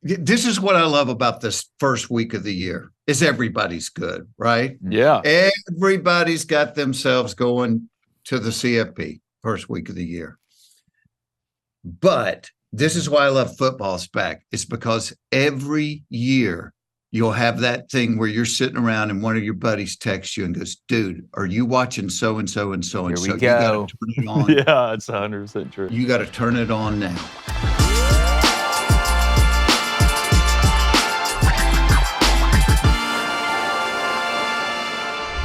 this is what I love about this first week of the year is everybody's good, right? Yeah. Everybody's got themselves going to the CFP first week of the year. But this is why I love football's back. It's because every year you'll have that thing where you're sitting around and one of your buddies texts you and goes, dude, are you watching so-and-so and so-and-so? Here we You got go. to turn it on. Yeah, it's 100% true. You got to turn it on now.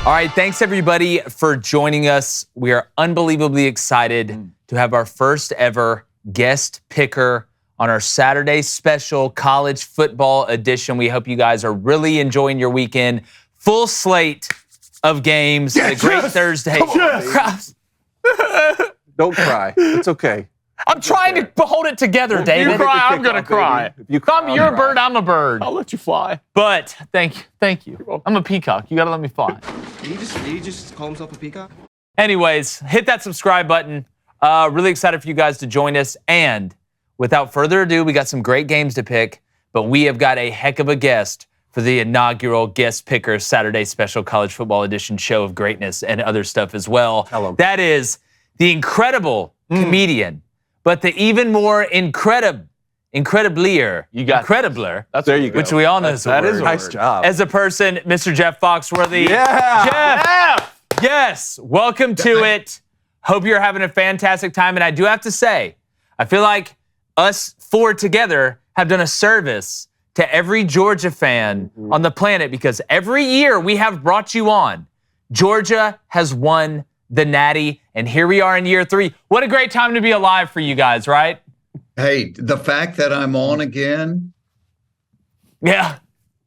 All right, thanks everybody for joining us. We are unbelievably excited to have our first ever guest picker on our Saturday special college football edition. We hope you guys are really enjoying your weekend. Full slate of games. A great Thursday. Don't cry. It's okay. I'm trying to hold it together, David. You cry, I'm going to cry. You're a bird, I'm a bird. I'll let you fly. But thank you. I'm a peacock. You got to let me fly. Did he just call himself a peacock? Anyways, hit that subscribe button. Really excited for you guys to join us. And without further ado, we got some great games to pick, but we have got a heck of a guest for the inaugural Guest Picker Saturday Special College Football Edition show of greatness and other stuff as well. Hello. That is the incredible comedian, but the even more incrediblier, There you go. which we all know is a That word. is a Nice word. job. As a person, Mr. Jeff Foxworthy. Yeah. Jeff! Yes, welcome to it. Hope you're having a fantastic time. And I do have to say, I feel like us four together have done a service to every Georgia fan on the planet because every year we have brought you on, Georgia has won the Natty, and here we are in year 3. What a great time to be alive for you guys, right? Hey, the fact that I'm on again, Yeah.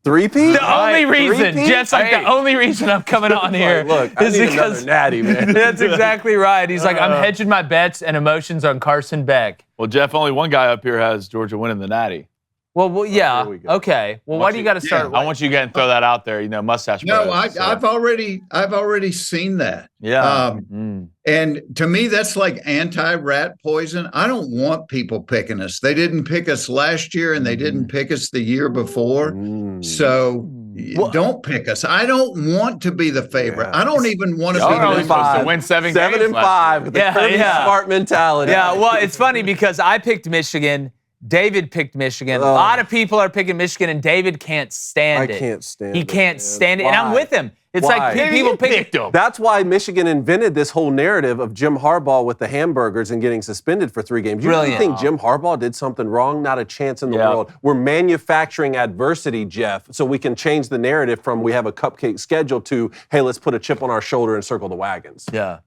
Three-peat? The only reason, Three-peat? Jeff's like, the only reason I'm coming on here Look, I is need because another natty, man. that's exactly right. He's like, I'm hedging my bets and emotions on Carson Beck. Well, Jeff, only one guy up here has Georgia winning the Natty. Well, yeah, here we go. Okay. Well, why do you got to start? I want you to get and throw that out there, mustache. no, brothers, so. I've already seen that. Yeah. And to me, that's like anti-rat poison. I don't want people picking us. They didn't pick us last year, and they didn't pick us the year before. So don't pick us. I don't want to be the favorite. Yeah. I don't even want to Y'all be are only the supposed to win 7 7 games and last 5 year. with the Kirby Smart mentality. Yeah, well, it's funny because I picked Michigan. David picked Michigan. A lot of people are picking Michigan, and David can't stand it. I can't stand He it. can't man. stand it. And I'm Why? with him. It's Why? like people pick them. That's why Michigan invented this whole narrative of Jim Harbaugh with the hamburgers and getting suspended for 3 games. You really Brilliant. think Jim Harbaugh did something wrong? Not a chance in the world. We're manufacturing adversity, Jeff, so we can change the narrative from we have a cupcake schedule to, hey, let's put a chip on our shoulder and circle the wagons. Yeah.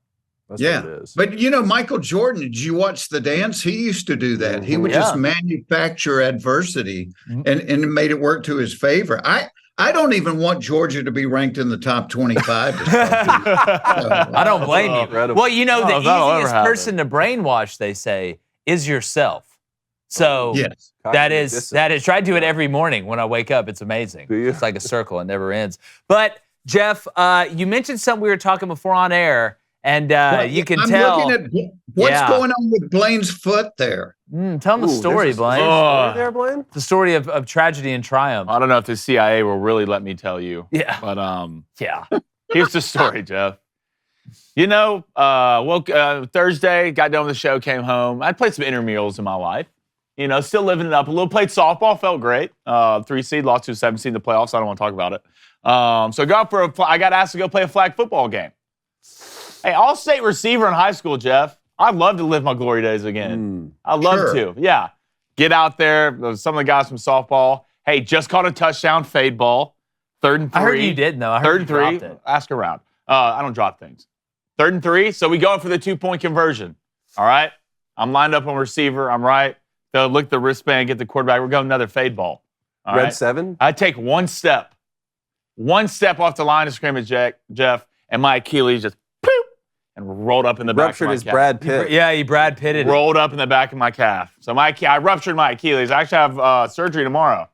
That's what it is. But Michael Jordan, did you watch The Dance? He used to do that. He would just manufacture adversity and it made it work to his favor. I don't even want Georgia to be ranked in the top 25. I don't blame you. Incredible. Well, the that'll ever easiest happen. person to brainwash, they say, is yourself. So Yes. that is. Try to do it every morning when I wake up. It's amazing. Do you? It's like a circle. It never ends. But, Jeff, you mentioned something we were talking before on air, and you can tell. I'm looking at what's going on with Blaine's foot there. Tell them the story, Blaine. There, Blaine? The story of tragedy and triumph. I don't know if the CIA will really let me tell you. Yeah. But Yeah. here's the story, Jeff. Thursday, got done with the show, came home. I played some intramurals in my life. Still living it up a little. Played softball, felt great. 3 seed, lost to a 7 seed in the playoffs. I don't want to talk about it. So I got asked to go play a flag football game. Hey, all-state receiver in high school, Jeff. I'd love to live my glory days again. I'd love to. Yeah. Get out there. Some of the guys from softball. Hey, just caught a touchdown fade ball. 3rd and 3. I heard you did, though. I heard 3rd you and 3. dropped it. Ask around. I don't drop things. 3rd and 3. So we going for the 2-point conversion. All right. I'm lined up on receiver. I'm right. They'll look at the wristband, get the quarterback. We're going another fade ball. All Red right? 7? I take one step off the line of scrimmage, Jeff, and my Achilles just and rolled up in the back of my Ruptured his calf. Brad Pitt. Yeah, he Brad Pitted it. Rolled up in the back of my calf. So I ruptured my Achilles. I actually have surgery tomorrow.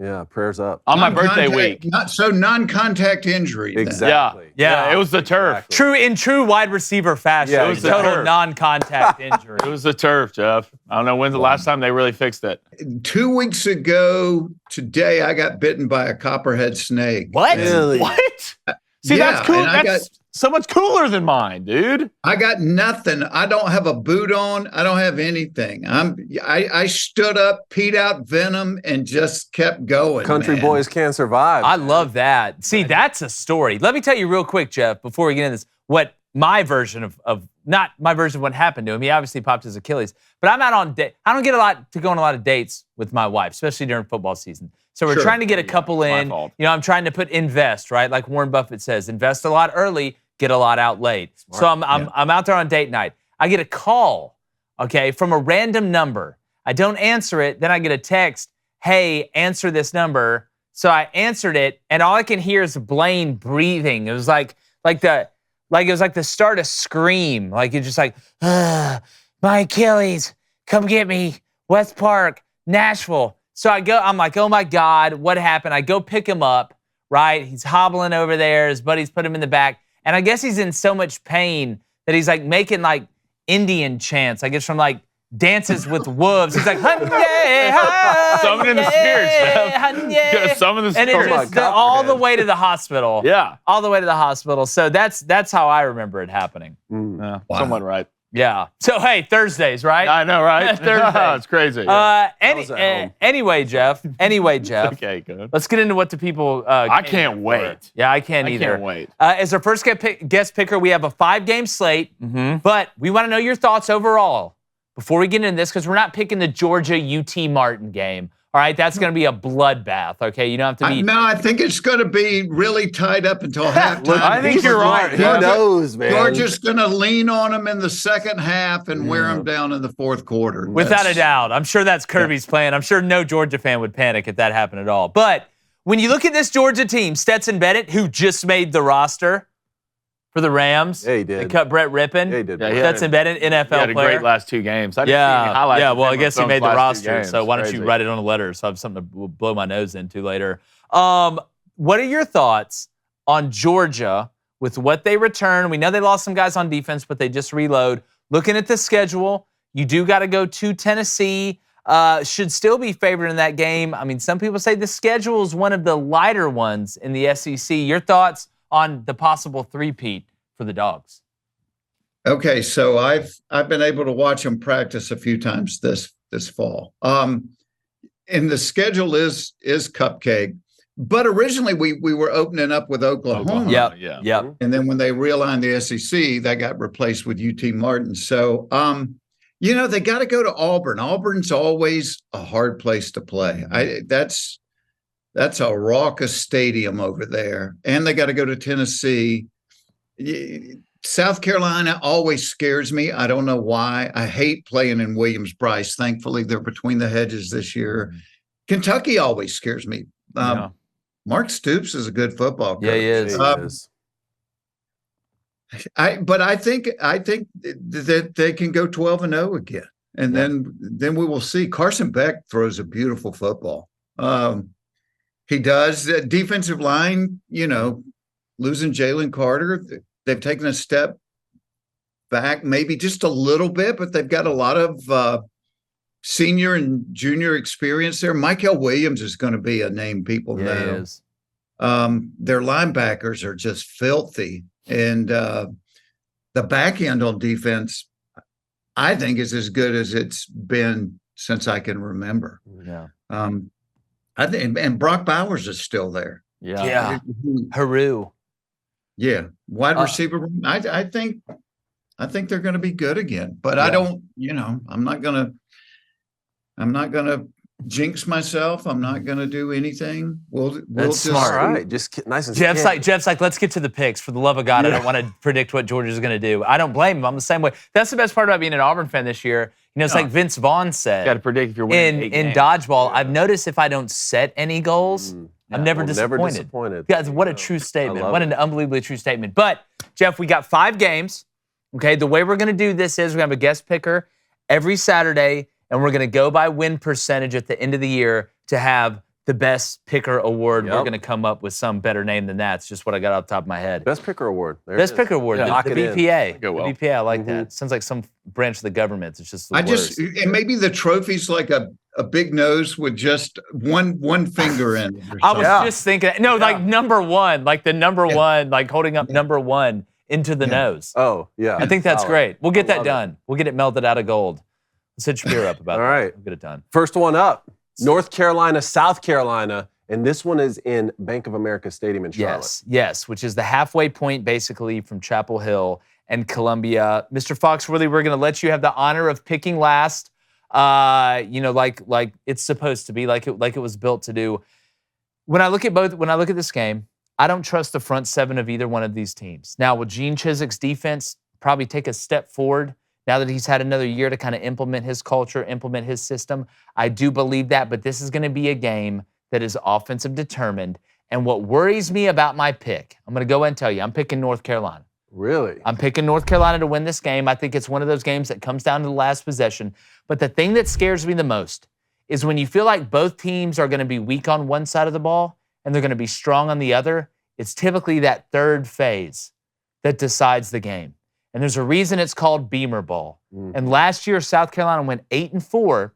Yeah, prayers up. On my birthday Non-contact- week. Non-contact injury. then. Exactly. Yeah. It was the turf. Exactly. In true wide receiver fashion. Yeah, It was exactly. a total non-contact injury. It was the turf, Jeff. I don't know when's the last time they really fixed it. 2 weeks ago today, I got bitten by a copperhead snake. What? Really? What? See, Yeah, that's cool. and I That's so much cooler than mine, dude. I got nothing. I don't have a boot on. I don't have anything. I stood up, peed out venom, and just kept going. Country man. boys can survive. I love that. See, that's a story. Let me tell you real quick, Jeff, before we get into this, what my version of not my version of what happened to him. He obviously popped his Achilles, but I'm out on I don't get to go on a lot of dates with my wife, especially during football season. So we're Sure. trying to get a couple it's my in. fault. You know, I'm trying to invest, right? Like Warren Buffett says, invest a lot early, get a lot out late. So I'm out there on date night. I get a call, okay, from a random number. I don't answer it. Then I get a text, hey, answer this number. So I answered it, and all I can hear is Blaine breathing. It was like it was like the start of Scream. Like it's just like, my Achilles, come get me, West Park, Nashville. So I'm like, oh my God, what happened? I go pick him up, right? He's hobbling over there. His buddies put him in the back. And I guess he's in so much pain that he's like making like Indian chants, I guess from like Dances with Wolves. He's like, Summoning the spirits, man. You gotta summon the and spirits. it's just all the way to the hospital. Yeah. All the way to the hospital. So that's how I remember it happening. Yeah, Wow. somewhat right. Yeah. So hey, Thursdays, right? I know, right? Thursday. It's crazy. was at home. Anyway, Jeff. Okay, good. Let's get into what the people. I came can't for. wait. Yeah, I can't I either. can't wait. As our first guest picker, we have a 5-game slate, but we want to know your thoughts overall before we get into this because we're not picking the Georgia UT Martin game. All right, that's going to be a bloodbath. Okay, you don't have to be. No, I think it's going to be really tied up until halftime. I think you're right. Who knows, man? Georgia's going to lean on them in the second half and wear them down in the fourth quarter. Without a doubt. I'm sure that's Kirby's plan. I'm sure no Georgia fan would panic if that happened at all. But when you look at this Georgia team, Stetson Bennett, who just made the roster for the Rams. Yeah, he did. They cut Brett Rippon. Yeah, he did. Yeah, he Stetson Bennett, NFL He had a player. great last 2 games. I didn't see any Yeah, highlights yeah. of Well, him I guess he from made those the last 2 roster. games. So why don't you Crazy. write it on a letter? So I have something to blow my nose into later. What are your thoughts on Georgia with what they return? We know they lost some guys on defense, but they just reload. Looking at the schedule, you do got to go to Tennessee. Should still be favored in that game. I mean, some people say the schedule is one of the lighter ones in the SEC. Your thoughts on the possible three-peat for the Dogs? Okay, so I've been able to watch them practice a few times this fall. And the schedule is cupcake. But originally we were opening up with Oklahoma. Yeah. And then when they realigned the SEC, that got replaced with UT Martin. So they got to go to Auburn. Auburn's always a hard place to play. That's a raucous stadium over there. And they got to go to Tennessee. South Carolina always scares me. I don't know why. I hate playing in Williams-Brice. Thankfully, they're between the hedges this year. Kentucky always scares me. Mark Stoops is a good football coach. Yeah, he is. He is. I think that they can go 12-0 again, and then we will see. Carson Beck throws a beautiful football. He does. Defensive line, losing Jalen Carter, they've taken a step back, maybe just a little bit, but they've got a lot of senior and junior experience there. Michael Williams is going to be a name people know. He is. Their linebackers are just filthy. And the back end on defense, I think, is as good as it's been since I can remember. Yeah. I think, and Brock Bowers is still there. Yeah. Haru. Yeah, wide receiver. I think they're going to be good again. But I don't. I'm not gonna jinx myself. I'm not gonna do anything. We'll That's just smart. All right, just nice and Jeff's like, let's get to the picks. For the love of God, I don't want to predict what Georgia's going to do. I don't blame him. I'm the same way. That's the best part about being an Auburn fan this year. It's like Vince Vaughn said. Got to predict if you're winning in dodgeball. I've noticed if I don't set any goals, I'm never disappointed. Never disappointed. Guys, what a true statement. love What an unbelievably true statement. But, Jeff, we got 5 games. Okay, the way we're going to do this is we're going to have a guest picker every Saturday, and we're going to go by win percentage at the end of the year to have the best picker award. Yep. We're going to come up with some better name than that. It's just what I got off the top of my head. Best Picker Award. Best Picker Award. Yeah. The BPA. Go well. The BPA. I like that. Sounds like some branch of the government. It's just the I worst. just and maybe the trophy's like a big nose with just one finger in it. Or I was something. just thinking. No, like number one, like the number one, like holding up number one into the nose. Oh, yeah. I think that's Solid. great. We'll get I that love done. We'll get it melted out of gold. Let's hit Shapiro up about All that. right. We'll get it done. First one up, North Carolina, South Carolina, and this one is in Bank of America Stadium in Charlotte. Yes, which is the halfway point basically from Chapel Hill and Columbia. Mr. Foxworthy, we're going to let you have the honor of picking last. Like it's supposed to be, like it was built to do. When I look at this game, I don't trust the front seven of either one of these teams. Now, will Gene Chizik's defense probably take a step forward now that he's had another year to kind of implement his culture, implement his system? I do believe that, but this is going to be a game that is offensive determined. And what worries me about my pick, I'm going to go ahead and tell you, I'm picking North Carolina. Really? I'm picking North Carolina to win this game. I think it's one of those games that comes down to the last possession. But the thing that scares me the most is when you feel like both teams are going to be weak on one side of the ball and they're going to be strong on the other, it's typically that third phase that decides the game. And there's a reason it's called Beamer Ball. And last year, South Carolina went 8-4.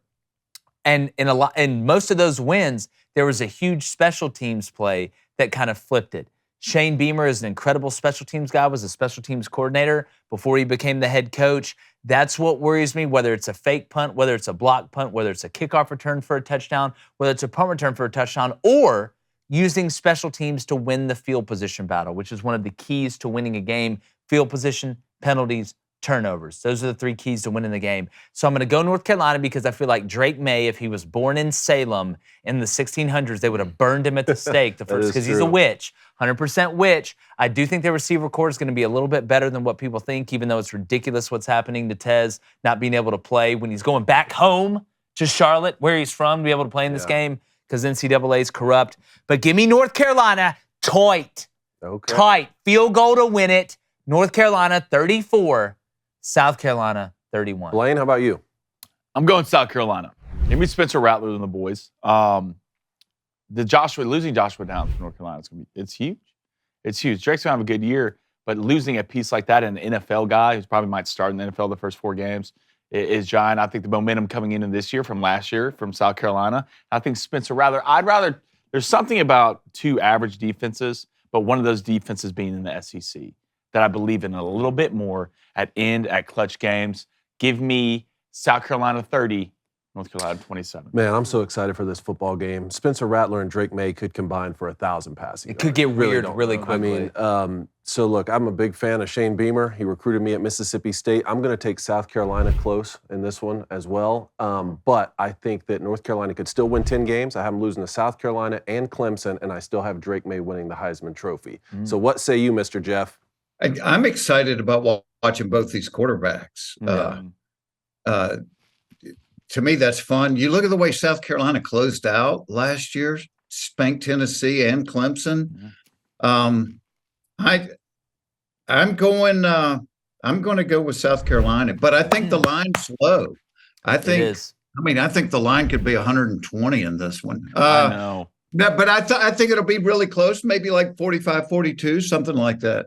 And in most of those wins, there was a huge special teams play that kind of flipped it. Shane Beamer is an incredible special teams guy, was a special teams coordinator before he became the head coach. That's what worries me, whether it's a fake punt, whether it's a block punt, whether it's a kickoff return for a touchdown, whether it's a punt return for a touchdown, or using special teams to win the field position battle, which is one of the keys to winning a game: field position, penalties, turnovers. Those are the three keys to winning the game. So I'm going to go North Carolina because I feel like Drake May, if he was born in Salem in the 1600s, they would have burned him at the stake the first, because he's a witch, 100% witch. I do think their receiver core is going to be a little bit better than what people think, even though it's ridiculous what's happening to Tez not being able to play when he's going back home to Charlotte, where he's from, to be able to play in this game because NCAA is corrupt. But give me North Carolina tight. Okay. Tight. Field goal to win it. North Carolina 34. South Carolina, 31. Blaine, how about you? I'm going South Carolina. Give me Spencer Rattler and the boys. Losing Joshua Downs from North Carolina, it's huge. It's huge. Drake's gonna have a good year, but losing a piece like that, an NFL guy who probably might start in the NFL the first 4 games, is giant. I think the momentum coming into this year from last year from South Carolina. I think Spencer Rattler. There's something about 2 average defenses, but one of those defenses being in the SEC that I believe in a little bit more at clutch games. Give me South Carolina 30, North Carolina 27. Man, I'm so excited for this football game. Spencer Rattler and Drake May could combine for 1,000 passing yards. It could get weird don't really know. quickly. I mean, so look, I'm a big fan of Shane Beamer. He recruited me at Mississippi State. I'm going to take South Carolina close in this one as well. But I think that North Carolina could still win 10 games. I have them losing to South Carolina and Clemson, and I still have Drake May winning the Heisman Trophy. So what say you, Mr. Jeff? I'm excited about watching both these quarterbacks. To me, that's fun. You look at the way South Carolina closed out last year, spanked Tennessee and Clemson. I'm going to go with South Carolina, but I think the line's low. I think the line could be 120 in this one. I know. But I think it'll be really close, maybe like 45-42, something like that.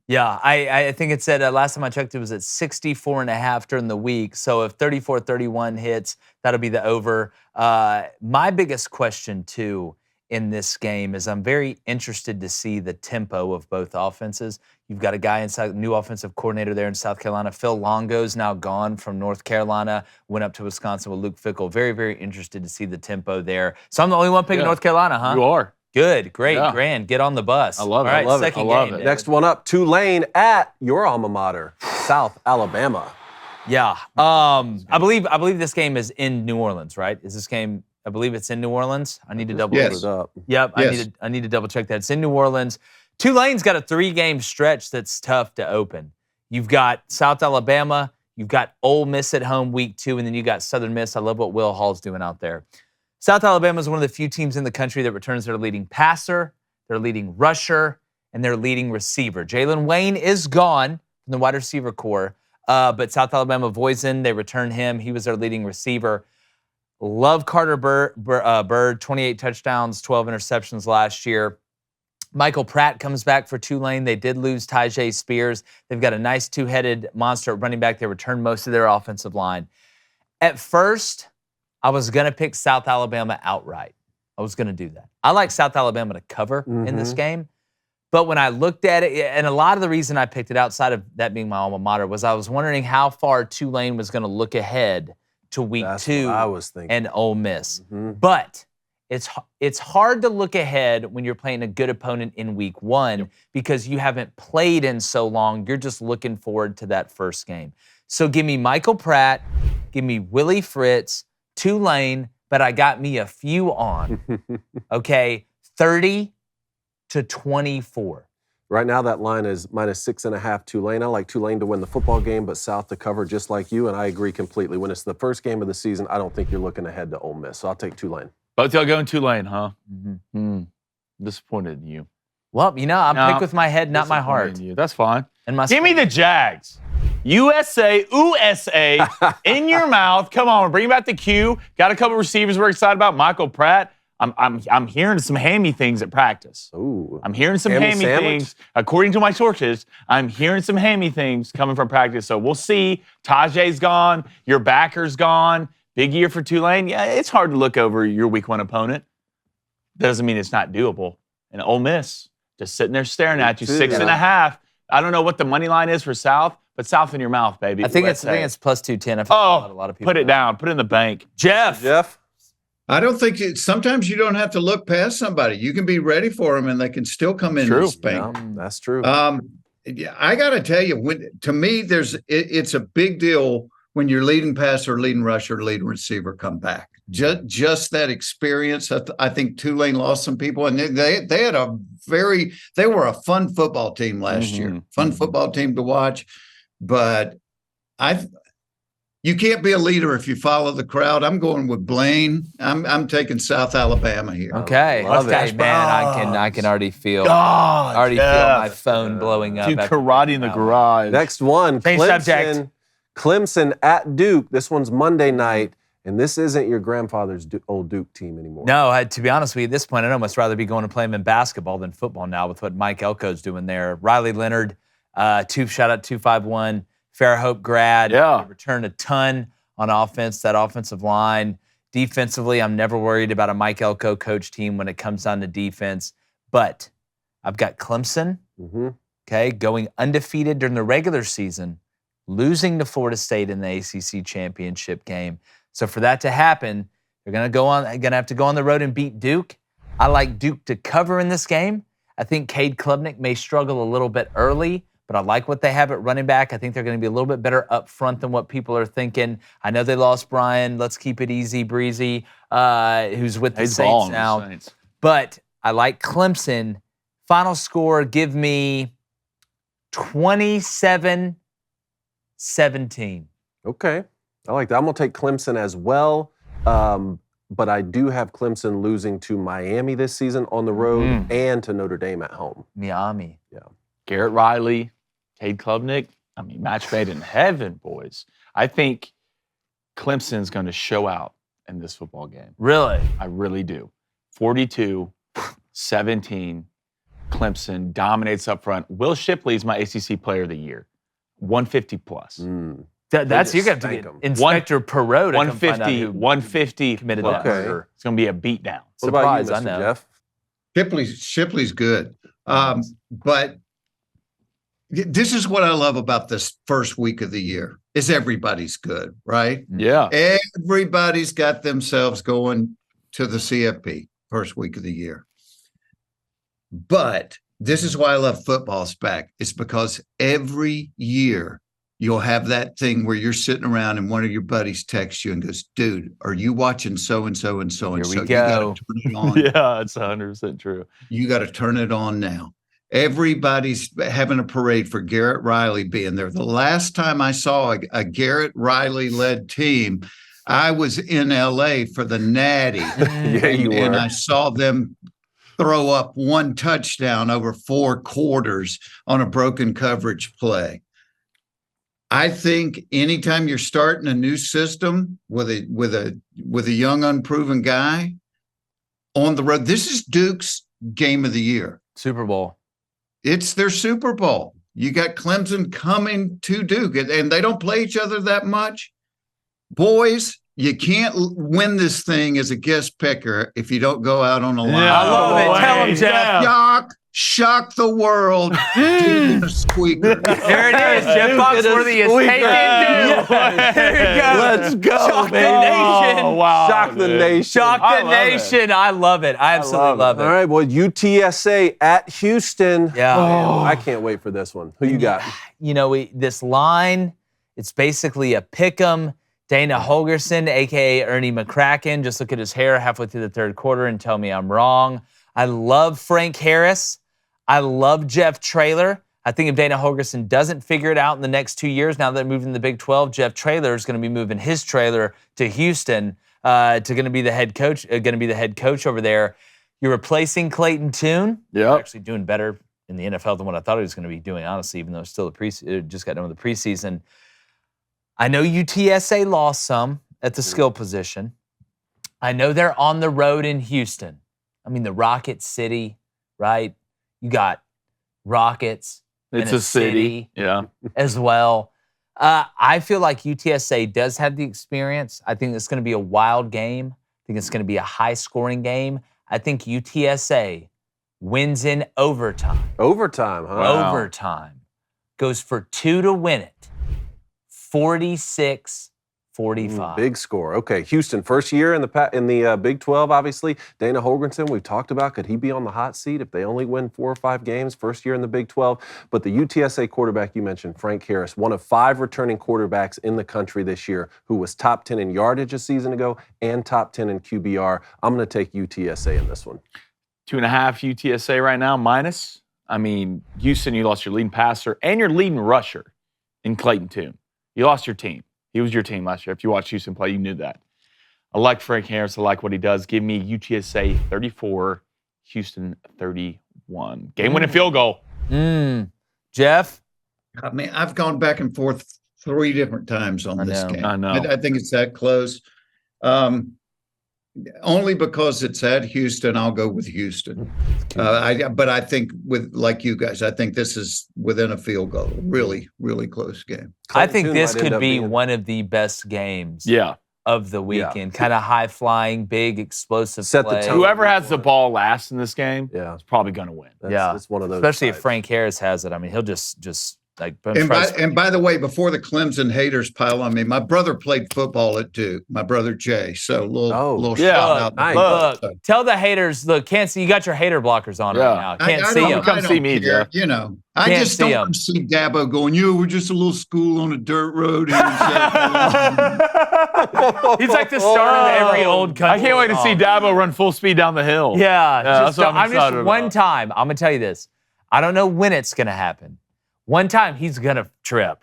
Yeah, I think it said last time I checked it was at 64.5 during the week. So if 34-31 hits, that'll be the over. My biggest question, too, in this game is I'm very interested to see the tempo of both offenses. You've got a guy inside, new offensive coordinator there in South Carolina. Phil Longo's now gone from North Carolina, went up to Wisconsin with Luke Fickell. Very, very interested to see the tempo there. So I'm the only one picking North Carolina, huh? You are. Good, great, grand. Get on the bus. I love it. All right, I love it. second I love game, it. David. Next one up, Tulane at your alma mater, South Alabama. Yeah. I believe this game is in New Orleans, right? Is this game? I believe it's in New Orleans. I need to double Yes. it up. Yep. Yes. I need to double check that. It's in New Orleans. Tulane's got a 3-game stretch that's tough to open. You've got South Alabama. You've got Ole Miss at home week 2, and then you got Southern Miss. I love what Will Hall's doing out there. South Alabama is one of the few teams in the country that returns their leading passer, their leading rusher, and their leading receiver. Jalen Wayne is gone from the wide receiver core, but South Alabama Voisin, they return him. He was their leading receiver. Love Carter Bird, 28 touchdowns, 12 interceptions last year. Michael Pratt comes back for Tulane. They did lose Tyjae Spears. They've got a nice two-headed monster at running back. They returned most of their offensive line. At first, I was going to pick South Alabama outright. I was going to do that. I like South Alabama to cover in this game. But when I looked at it, and a lot of the reason I picked it outside of that being my alma mater was I was wondering how far Tulane was going to look ahead to week 2 what I was thinking. and Ole Miss. But it's hard to look ahead when you're playing a good opponent in week 1 because you haven't played in so long. You're just looking forward to that first game. So give me Michael Pratt, give me Willie Fritz, Tulane, but I got me a few on. Okay, 30-24. Right now, that line is -6.5 Tulane. I like Tulane to win the football game, but South to cover just like you, and I agree completely. When it's the first game of the season, I don't think you're looking ahead to Ole Miss, so I'll take Tulane. Both y'all going Tulane, huh? Disappointed in you. Well, I'm picked with my head, not my heart. You. That's fine. And my Give me the Jags. USA in your mouth. Come on, bring back the Q. Got a couple receivers we're excited about. Michael Pratt. I'm hearing some hammy things at practice. Ooh. I'm hearing some hammy things. According to my sources, I'm hearing some hammy things coming from practice. So we'll see. Tajae's gone. Your backer's gone. Big year for Tulane. Yeah, it's hard to look over your week 1 opponent. Doesn't mean it's not doable. And Ole Miss, just sitting there staring at you, 6.5. I don't know what the money line is for South, but South in your mouth, baby. I think it's plus 210. A lot of people put it down. Put it in the bank. Jeff. I don't think sometimes you don't have to look past somebody. You can be ready for them, and they can still come in and spank. Yeah, that's true. I got to tell you, to me, it's a big deal when your leading passer, leading rusher, leading receiver come back. Just that experience. I think Tulane lost some people, and they were a fun football team last year. Fun football team to watch, but you can't be a leader if you follow the crowd. I'm going with Blaine. I'm taking South Alabama here. Okay, man, I can already feel. Feel my phone blowing up. Dude, karate in the garage. Next one, Clemson at Duke. This one's Monday night, and this isn't your grandfather's old Duke team anymore. No, to be honest with you, at this point, I'd almost rather be going to play him in basketball than football now with what Mike Elko's doing there. Riley Leonard, shout out 251. Fairhope grad. Yeah. Returned a ton on offense, that offensive line. Defensively, I'm never worried about a Mike Elko coach team when it comes down to defense. But I've got Clemson, going undefeated during the regular season, losing to Florida State in the ACC championship game. So for that to happen, they're going to have to go on the road and beat Duke. I like Duke to cover in this game. I think Cade Klubnik may struggle a little bit early, but I like what they have at running back. I think they're going to be a little bit better up front than what people are thinking. I know they lost Brian. Let's keep it easy breezy, who's with the Saints now. But I like Clemson. Final score, give me 27-17. Okay. I like that. I'm going to take Clemson as well. But I do have Clemson losing to Miami this season on the road and to Notre Dame at home. Miami. Yeah. Garrett Riley, Cade Klubnik. Match made in heaven, boys. I think Clemson's going to show out in this football game. Really? I really do. 42-17. Clemson dominates up front. Will Shipley's my ACC Player of the Year. 150 plus. That's you're going to have to get Inspector Perot to 150 committed plus. that. Okay. It's going to be a beatdown. What about you, Surprise, I Mr. know. Jeff? Shipley's good. But this is what I love about this first week of the year is everybody's good, right? Yeah. Everybody's got themselves going to the CFP first week of the year. But this is why I love football's back. It's because every year you'll have that thing where you're sitting around and one of your buddies texts you and goes, dude, are you watching so-and-so and so-and-so? Here we You got go. to turn it on. Yeah, it's 100% true. You got to turn it on now. Everybody's having a parade for Garrett Riley being there. The last time I saw a Garrett Riley-led team, I was in L.A. for the Natty. Yeah, you were. And I saw them throw up one touchdown over 4 quarters on a broken coverage play. I think anytime you're starting a new system with a young, unproven guy on the road, this is Duke's game of the year. Super Bowl. It's their Super Bowl. You got Clemson coming to Duke, and they don't play each other that much. Boys, you can't win this thing as a guest picker if you don't go out on a line. I love it. Tell him, Jeff. Shock the world. Do the squeaker. There it is. Jeff Foxworthy is taking Duke. There you go. Let's go, Shock baby. the nation. Oh, wow, Shock the dude. nation. Shock the nation. I love it. I absolutely love it. All right, boy. UTSA at Houston. Yeah. Oh, I can't wait for this one. Who you got? You know, this line, it's basically a pick 'em. Dana Holgerson, a.k.a. Ernie McCracken. Just look at his hair halfway through the third quarter and tell me I'm wrong. I love Frank Harris. I love Jeff Traylor. I think if Dana Holgerson doesn't figure it out in the next 2 years, now that they're moving to the Big 12, Jeff Traylor is going to be moving his trailer to Houston to be the head coach over there. You're replacing Clayton Tune. Yeah, Actually doing better in the NFL than what I thought he was going to be doing, honestly, even though it's still just got done with the preseason. I know UTSA lost some at the skill position. I know they're on the road in Houston. I mean, the Rocket City, right? You got Rockets. it's and a city. Yeah. as well. I feel like UTSA does have the experience. I think it's going to be a wild game. I think it's going to be a high-scoring game. I think UTSA wins in overtime. Overtime, huh? Wow. Overtime. Goes for 2 to win it. 46-45. Big score. Okay, Houston, first year in the Big 12, obviously. Dana Holgerson, we've talked about, could he be on the hot seat if they only win 4 or 5 games? First year in the Big 12. But the UTSA quarterback you mentioned, Frank Harris, one of 5 returning quarterbacks in the country this year who was top 10 in yardage a season ago and top 10 in QBR. I'm going to take UTSA in this one. 2.5 UTSA right now, minus. I mean, Houston, you lost your leading passer and your leading rusher in Clayton Tune. You lost your team. He was your team last year. If you watched Houston play, you knew that. I like Frank Harris. I like what he does. Give me UTSA 34, Houston 31. Game-winning field goal. Jeff? I mean, I've gone back and forth 3 different times on this game. I know. I think it's that close. Only because it's at Houston, I'll go with Houston. But I think like you guys, I think this is within a field goal. Really, really close game. I think Tune this might end could up be being- one of the best games Yeah. of the weekend. Kind of high-flying, big, explosive Set the play. tone. Whoever has the ball last in this game Yeah. is probably going to win. That's one of those. Especially if types. Frank Harris has it. I mean, he'll just like. And by the way, before the Clemson haters pile on me, my brother played football at Duke. My brother Jay. So little yeah. shout out. Nice. Look, tell the haters. Look, can't see. You got your hater blockers on right now. Can't see them. Come see me, care. Jeff. You know, I Can't just see don't 'em. want to see Dabo going, we're just a little school on a dirt road. Here in He's like the start of every old country. I can't wait to see Dabo run full speed down the hill. Yeah, that's what I'm I'm just excited about. one time. I'm gonna tell you this. I don't know when it's gonna happen. One time he's gonna trip.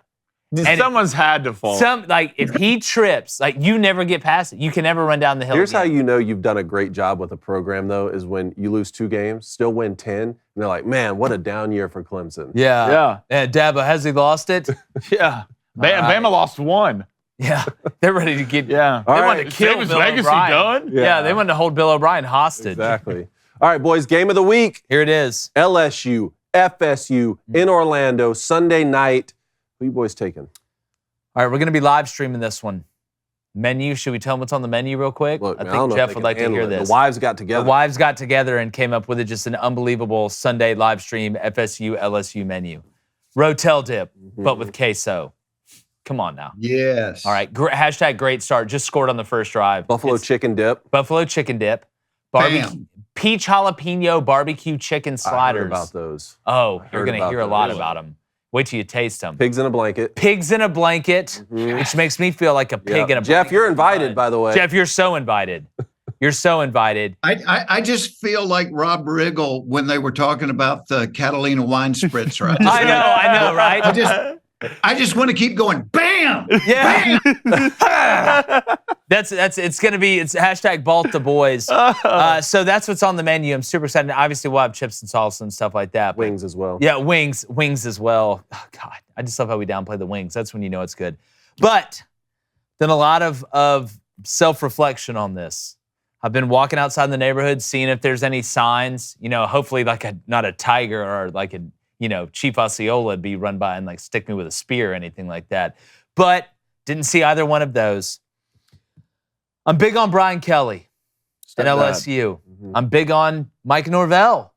And Someone's had to fall. If he trips, you never get past it. You can never run down the hill. Here's how again. you know you've done a great job with a program, though, is when you lose 2 games, still win 10, and they're like, man, what a down year for Clemson. Yeah. Dabo, has he lost it? Yeah. Bama lost 1. Yeah. They're ready to get. Yeah. They All wanted right. to kill Save his Bill legacy O'Brien. done? Yeah, they wanted to hold Bill O'Brien hostage. Exactly. All right, boys, game of the week. Here it is. LSU, FSU in Orlando, Sunday night. Who you boys taking? All right, we're going to be live streaming this one. Menu, should we tell them what's on the menu real quick? Look, I man, don't think know if Jeff they would can like to handle hear it. this. The wives got together. The wives got together and came up with just an unbelievable Sunday live stream FSU LSU menu. Rotel dip, but with queso. Come on now. Yes. All right, hashtag great start. Just scored on the first drive. Buffalo It's chicken dip. Buffalo chicken dip. Barbecue, peach jalapeno barbecue chicken I sliders. heard about those. Oh, heard you're going to about hear a lot those. about them. Wait till you taste them. Pigs in a blanket. Pigs in a blanket, which makes me feel like a pig in a blanket. Jeff, you're invited, by the way. Jeff, you're so invited. You're so invited. I just feel like Rob Riggle when they were talking about the Catalina wine spritzer. I know, right? I just want to keep going. Bam! Yeah. It's hashtag Balt the boys. So that's what's on the menu. I'm super excited. Obviously, we'll have chips and salsa and stuff like that. Wings as well. Yeah, wings as well. Oh, God, I just love how we downplay the wings. That's when you know it's good. But then a lot of self-reflection on this. I've been walking outside in the neighborhood, seeing if there's any signs. Hopefully not a tiger or like a Chief Osceola be run by and like stick me with a spear or anything like that. But didn't see either one of those. I'm big on Brian Kelly at LSU. Mm-hmm. I'm big on Mike Norvell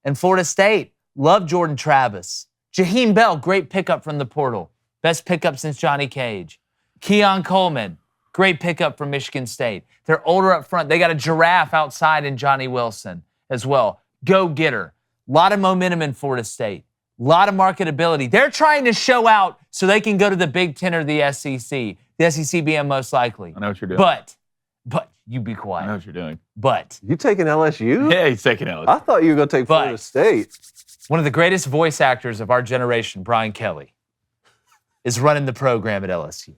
and Florida State. Love Jordan Travis. Jaheim Bell, great pickup from the portal. Best pickup since Johnny Cage. Keon Coleman, great pickup from Michigan State. They're older up front. They got a giraffe outside in Johnny Wilson as well. Go getter. A lot of momentum in Florida State. A lot of marketability. They're trying to show out so they can go to the Big Ten or the SEC. The SEC being most likely. I know what you're doing. But you be quiet. I know what you're doing. But You taking LSU? Yeah, he's taking LSU. I thought you were going to take Florida State. one of the greatest voice actors of our generation, Brian Kelly, is running the program at LSU.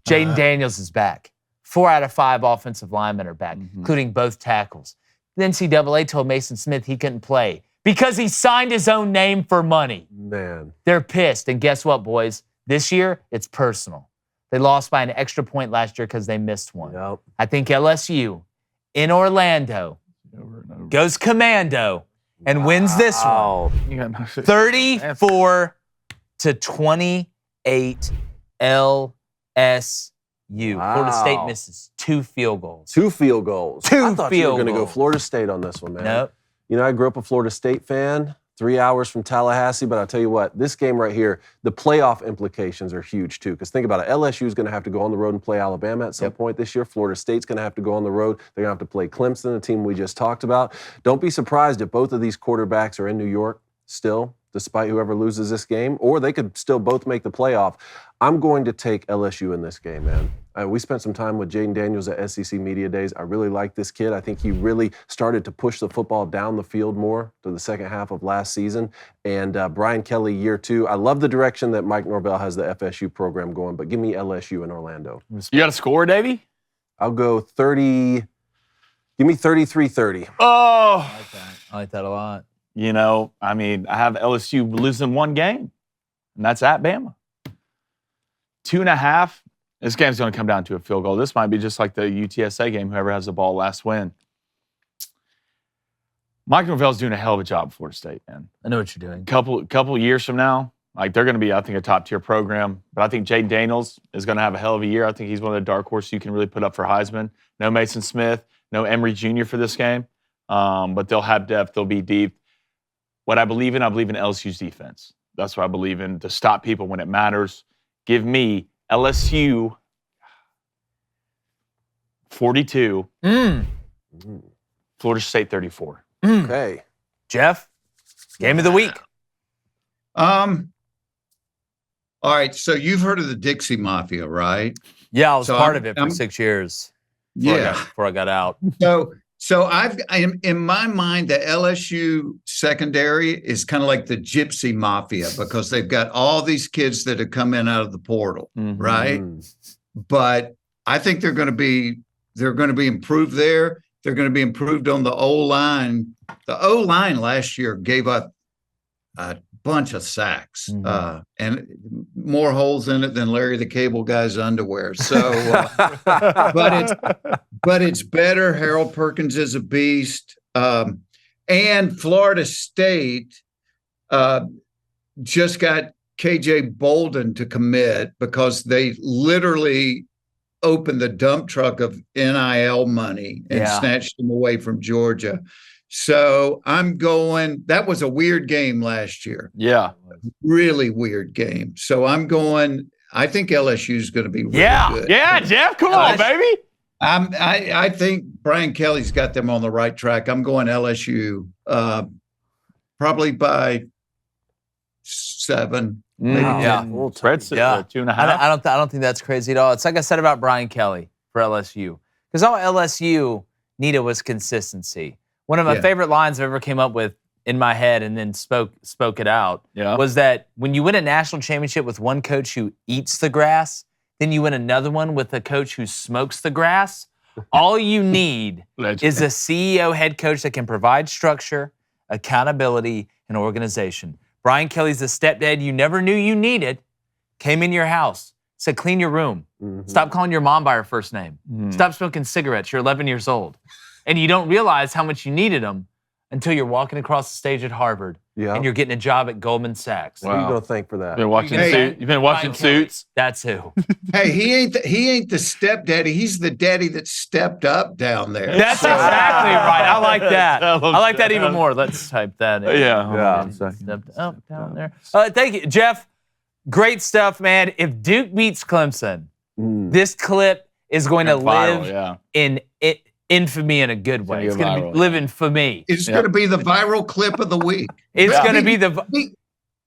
Jaden Daniels is back. 4 out of 5 offensive linemen are back, including both tackles. The NCAA told Mason Smith he couldn't play because he signed his own name for money. Man. They're pissed. And guess what, boys? This year, it's personal. They lost by an extra point last year because they missed one. Yep. I think LSU in Orlando goes commando and wins this one. 34-28 LSU. Florida State misses 2 field goals. 2 field goals. I thought you were going to go goals. Florida State on this one, man. Nope. I grew up a Florida State fan, 3 hours from Tallahassee, but I'll tell you what, this game right here, the playoff implications are huge too, because think about it, LSU is going to have to go on the road and play Alabama at some point this year. Florida State's going to have to go on the road. They're going to have to play Clemson, the team we just talked about. Don't be surprised if both of these quarterbacks are in New York still, despite whoever loses this game, or they could still both make the playoff. I'm going to take LSU in this game, man. We spent some time with Jaden Daniels at SEC Media Days. I really like this kid. I think he really started to push the football down the field more to the second half of last season. And Brian Kelly, year 2. I love the direction that Mike Norvell has the FSU program going, but give me LSU in Orlando. You got a score, Davey? I'll go 30. Give me 33-30. Oh. I like that a lot. I have LSU losing 1 game, and that's at Bama. 2.5. This game's going to come down to a field goal. This might be just like the UTSA game, whoever has the ball last win. Mike Norvell's doing a hell of a job at Florida State, man. I know what you're doing. Couple years from now, they're going to be, I think, a top-tier program. But I think Jaden Daniels is going to have a hell of a year. I think he's one of the dark horses you can really put up for Heisman. No Mason Smith, no Emory Jr. for this game. But they'll have depth. They'll be deep. What I believe in LSU's defense. That's what I believe in, to stop people when it matters. Give me LSU 42, Florida State 34. Okay. Jeff, game of the week. All right, so you've heard of the Dixie Mafia, right? Yeah, I was part of it for 6 years. Before I got out. So I've in my mind, the LSU secondary is kind of like the Gypsy Mafia because they've got all these kids that have come in out of the portal, right? But I think they're going to be improved there. They're going to be improved on the O-line. The O-line last year gave up a bunch of sacks and more holes in it than Larry the Cable Guy's underwear. So, but it's better. Harold Perkins is a beast. And Florida State just got KJ Bolden to commit because they literally opened the dump truck of NIL money and snatched them away from Georgia. So I'm going, that was a weird game last year. Yeah. Really weird game. So I'm going, I think LSU is going to be really good. Yeah, Jeff, come on, baby. I think Brian Kelly's got them on the right track. I'm going LSU probably by 7. Maybe 10. Spread's 2.5. I don't think that's crazy at all. It's like I said about Brian Kelly for LSU. Because all LSU needed was consistency. One of my favorite lines I ever came up with in my head and then spoke it out was that when you win a national championship with one coach who eats the grass, then you win another one with a coach who smokes the grass. All you need is a CEO head coach that can provide structure, accountability, and organization. Brian Kelly's the stepdad you never knew you needed, came in your house, said, clean your room. Stop calling your mom by her first name. Stop smoking cigarettes. You're 11 years old. And you don't realize how much you needed them until you're walking across the stage at Harvard and you're getting a job at Goldman Sachs. Who are you going to thank for that? You've been watching Suits? That's who. Hey, he ain't the stepdaddy. He's the daddy that stepped up down there. That's exactly right. I like that. I like that even more. Let's type that in. Yeah. Stepped up down there. Thank you, Jeff. Great stuff, man. If Duke beats Clemson, this clip is going to live in infamy in a good way. It's going to be living for me. It's going to be the viral clip of the week. It's going to be the.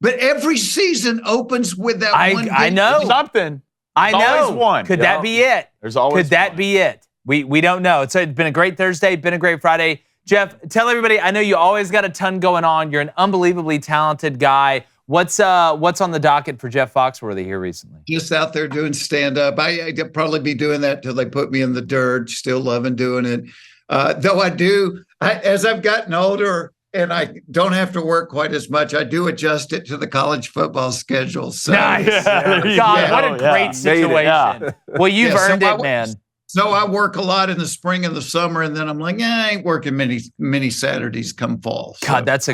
But every season opens with that one. I know something. I know. Always one. Could that be it? There's always. Could that be it? We don't know. It's been a great Thursday. Been a great Friday. Jeff, tell everybody. I know you always got a ton going on. You're an unbelievably talented guy. What's on the docket for Jeff Foxworthy here recently? Just out there doing stand-up. I'd probably be doing that till they put me in the dirt. Still loving doing it. Though as I've gotten older and I don't have to work quite as much, I do adjust it to the college football schedule. So, nice. God, what a great situation. Well, you've earned it, man. So I work a lot in the spring and the summer, and then I'm like, I ain't working many Saturdays come fall. So. God, that's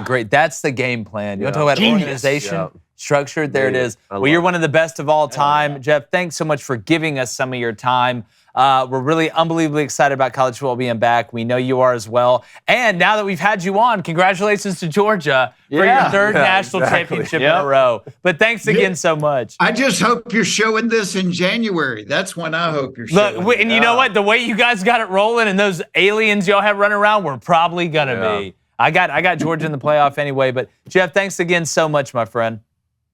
the game plan. You want to talk about organization, structured? There it is. Well, you're one of the best of all time. Jeff, thanks so much for giving us some of your time. We're really unbelievably excited about college football being back. We know you are as well. And now that we've had you on, congratulations to Georgia for your third national championship in a row. But thanks again so much. I just hope you're showing this in January. That's when I hope you're showing it. And you know what? The way you guys got it rolling and those aliens y'all have running around, we're probably going to be. I got Georgia in the playoff anyway. But, Jeff, thanks again so much, my friend.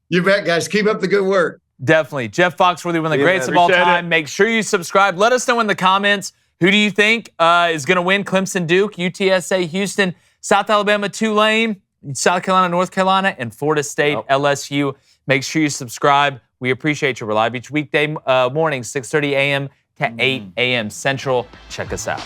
You bet, guys. Keep up the good work. Definitely. Jeff Foxworthy, one of the greatest of all time. Make sure you subscribe. Let us know in the comments, who do you think is going to win? Clemson, Duke, UTSA, Houston, South Alabama, Tulane, South Carolina, North Carolina, and Florida State, LSU. Make sure you subscribe. We appreciate you. We're live each weekday morning, 6:30 a.m. to 8 a.m. Central. Check us out.